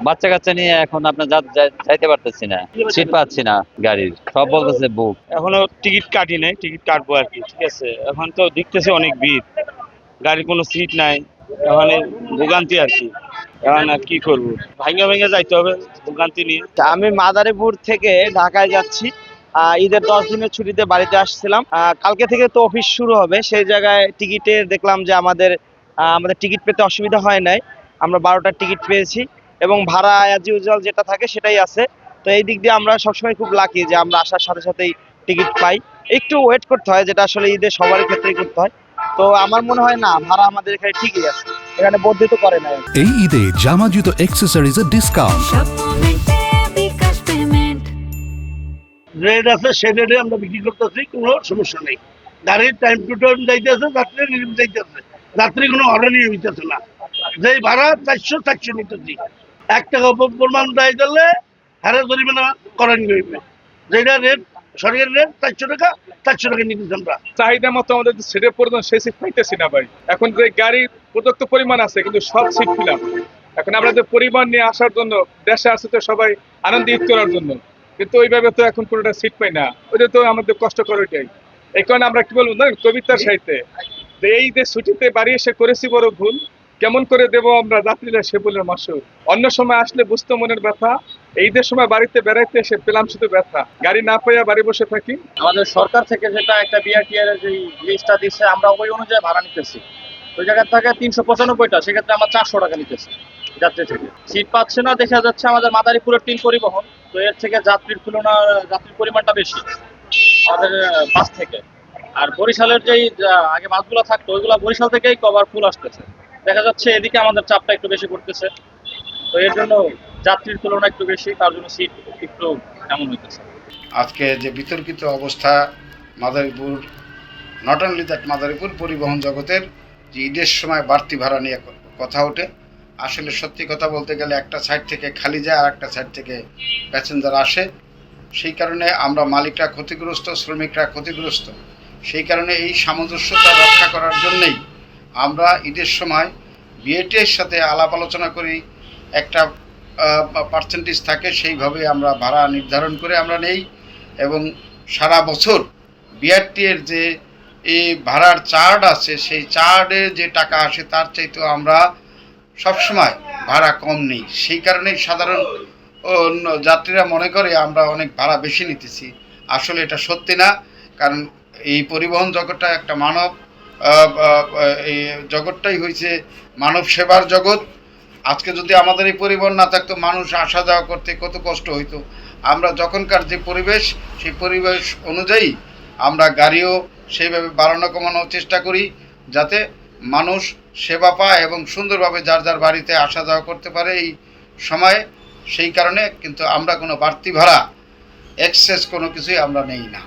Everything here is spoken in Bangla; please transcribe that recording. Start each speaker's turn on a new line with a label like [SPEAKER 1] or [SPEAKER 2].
[SPEAKER 1] বাচ্চা কাচ্চা নিয়ে এখন আপনার যাইতে পারতেছি না, সিট পাচ্ছি না গাড়ির, সব বলতেছে বুক।
[SPEAKER 2] এখনো টিকিট কাটি নাই, টিকিট কাটবো আর কি। ঠিক আছে, এখন তো দেখতেছে অনেক ভিড়, গাড়ির কোনো সিট নাই, এখন ভোগান্তি আর কি। এখন আর কি করবো, ভাঙ্গা ভাঙ্গা যাইতে হবে ভোগান্তি নিয়ে।
[SPEAKER 3] আমি মাদারীপুর থেকে ঢাকায় যাচ্ছি। ঈদের 10 দিনের ছুটিতে বাড়িতে আসছিলাম। কালকে থেকে তো অফিস শুরু হবে, সেই জায়গায় টিকিটের দেখলাম যে আমাদের টিকিট পেতে অসুবিধা হয় নাই। আমরা 12টার টিকিট পেয়েছি এবং ভাড়া অ্যাজ ইউজুয়াল যেটা থাকে সেটাই আছে। তো এই দিক দিয়ে আমরা সবসময় খুব লাকি যে আমরা আসার সাথে সাথেই টিকিট পাই। একটু ওয়েট করতে হয়, যেটা আসলে ঈদের সবারই ক্ষেত্রেই করতে হয়। তো আমার মনে হয় না, ভাড়া আমাদের এখানে ঠিকই আছে, এখানে বর্ধিত করে নাই।
[SPEAKER 4] এই ঈদে জামা জুতো অ্যাক্সেসরিজের ডিসকাউন্ট।
[SPEAKER 5] রেট আছে, সেই রেটে আমরা বিক্রি করতেছি, কোনো সমস্যা নেই। গাড়ির টাইম টু টাইম যাইতেছে, যাত্রী রিলিফ যাইতেছে, যাত্রী কোনো হয়রানি হইতেছে না। যে ভাড়া 400 নিতেছি, 1 টাকা প্রমাণ দায় দিলে হারে জরিমানা করেন হইবে। যেটা রেট সরকারি রেট 400 টাকা নিতেছি আমরা।
[SPEAKER 6] চাহিদা মতো আমাদের যে সিটের প্রয়োজন সেই সিট পাইতেছি না ভাই। এখন যে গাড়ির পর্যাপ্ত পরিমাণ আছে কিন্তু সব সিট ফিলাম। এখন আমরা যে পরিমাণ নিয়ে আসার জন্য দেশে আসছে তো সবাই আনন্দ ঈদ করার জন্য, কিন্তু ওইভাবে তো এখন কোনোটা সিট পাই না। ওইটা তো আমাদের কষ্টকর ওইটাই। এই কারণে আমরা কি বলবো জানেন, কবিতার সাহিত্যে যে এই যে ছুটিতে বাড়ি এসে করেছি বড় ভুল, কেমন করে দেব আমরা যাত্রীরা সে বলে মাসুর। অন্য সময় আসলে বুঝতো মনের ব্যথা, এইদের সময় বাড়িতে বেড়াইতে এসে পেলাম শুধু ব্যথা। গাড়ি না পাইয়া বাড়ি বসে থাকি।
[SPEAKER 3] আমাদের সরকার থেকে যেটা একটা বিআরটিআর এর যে লিস্টটা দিচ্ছে, আমরা ওই অনুযায়ী ভাড়া নিতেছি। ওই জায়গা থেকে 395টা, সেক্ষেত্রে আমরা 400 টাকা নিতেছি যাত্রী থেকে। সিট পাচ্ছে না, দেখা যাচ্ছে আমাদের মাদারীপুরের টিম পরিবহন, তো এর থেকে যাত্রীর যাত্রীর পরিমাণটা বেশি আমাদের বাস থেকে। আর বরিশালের যেই আগে বাসগুলো থাকতো, ওইগুলো বরিশাল থেকেই কভার ফুল আসতেছে। দেখা যাচ্ছে এদিকে আমাদের চাপটা একটু বেশি পড়তেছে, তো এর জন্য যাত্রীর তুলনা একটু বেশি, তার জন্য সিট একটু এমন হইতেছে।
[SPEAKER 7] আজকে যে বিতর্কিত অবস্থা Madaripur, not only that, Madaripur পরিবহন জগতের যে ঈদের সময় বাড়তি ভাড়া নিয়ে কথা ওঠে, আসলে সত্যি কথা বলতে গেলে একটা সাইড থেকে খালি যায় আর একটা সাইড থেকে প্যাসেঞ্জার আসে। সেই কারণে আমরা মালিকরা ক্ষতিগ্রস্ত, শ্রমিকরা ক্ষতিগ্রস্ত। সেই কারণে এই সামঞ্জস্যতা রক্ষা করার জন্যেই আমরা ঈদের সময় বিএটিএর সাথে আলাপ আলোচনা করি, একটা পার্সেন্টেজ থাকে, সেইভাবে আমরা ভাড়া নির্ধারণ করে আমরা নেই। এবং সারা বছর বিআরটিএর যে এই ভাড়ার চার্ট আছে, সেই চার্টে যে টাকা আসে তার চাইতেও আমরা সবসময় ভাড়া কম নেই। সেই কারণেই সাধারণ যাত্রীরা মনে করে আমরা অনেক ভাড়া বেশি নিতেছি। আসলে এটা সত্যি না, কারণ এই পরিবহন জগৎটা একটা এই জগৎটাই হয়েছে মানব সেবার জগৎ। আজকে যদি আমাদের এই পরিবহন না থাকতো, মানুষ আসা যাওয়া করতে কত কষ্ট হইতো। আমরা যখনকার যে পরিবেশ, সেই পরিবেশ অনুযায়ী আমরা গাড়িও সেইভাবে বাড়ানো কমানোর চেষ্টা করি, যাতে মানুষ সেবা পায় এবং সুন্দরভাবে যার যার বাড়িতে আসা যাওয়া করতে পারে এই সময়ে। সেই কারণে কিন্তু আমরা কোনো বাড়তি ভাড়া এক্সেস কোনো কিছুই আমরা নেই না।